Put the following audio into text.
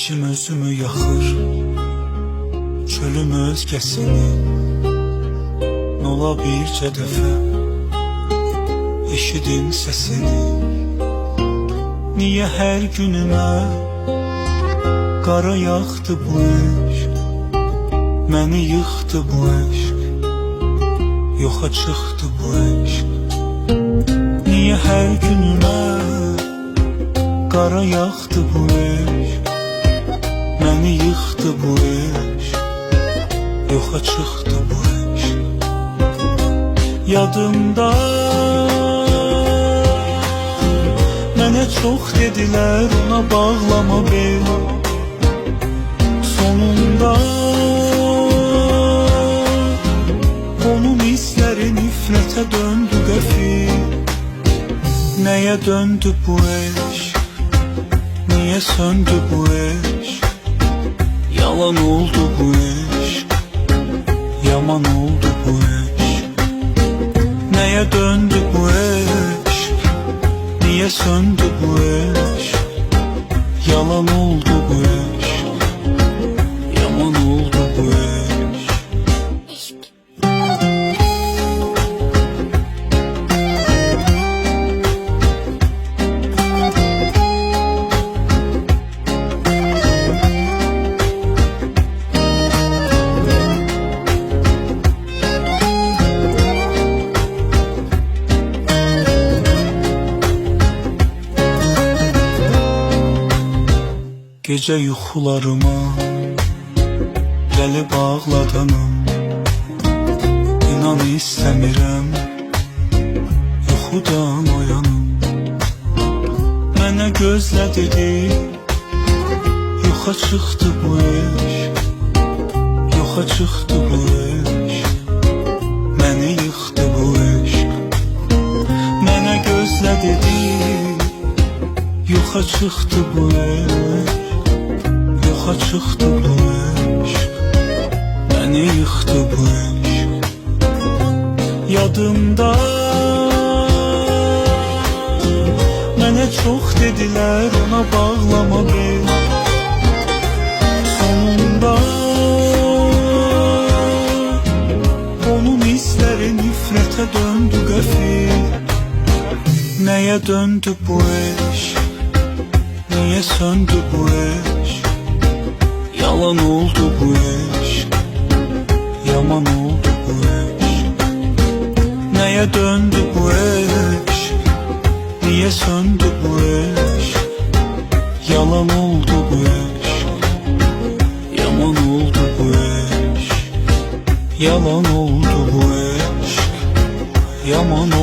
İçim özümü yaxır, çölüm özgəsini. Nola bircə dəfə eşidin səsini. Niyə hər günümə qara yaxdı bu eşq? Məni yıxdı bu eşq, yoxa çıxdı bu eşq. Niyə hər günümə qara yaxdı bu eşq? Məni yıxdı bu eşq, yoxa çıxdı bu eşq. Yadımda mənə çox dedilər, ona bağlama beni. Sonunda onun izləri nifrətə döndü qəfil. Nəyə döndü bu eşq? Niyə söndü bu eşq? Yalan oldu bu eşq, yaman oldu bu eşq. Nəyə döndü bu eşq? Niyə söndü bu eşq? Yalan oldu bu eşq, yaman oldu bu eşq. Gecə yuxularıma gəlib ağladanım. İnan istəmirəm yuxudan oyanım. Mənə gözlə dedi, yoxa çıxdı bu eşq, yoxa çıxdı bu eşq. Məni yıxdı bu eşq. Mənə gözlə dedi, yoxa çıxdı bu eşq, yoxa çıxdı bu eşq. Məni yıxdı bu eşq. Yadımda mənə çox dedilər, ona bağlama beni. Sonunda onun izləri nifrətə döndü qəfil. Nəyə döndü bu eşq? Niyə söndü bu eşq? Yalan oldu bu eşq, yaman oldu bu eşq. Nəyə döndü bu eşq? Niyə söndü bu eşq? Yalan oldu bu eşq, yaman oldu bu eşq. Yalan oldu bu eşq, yaman oldu.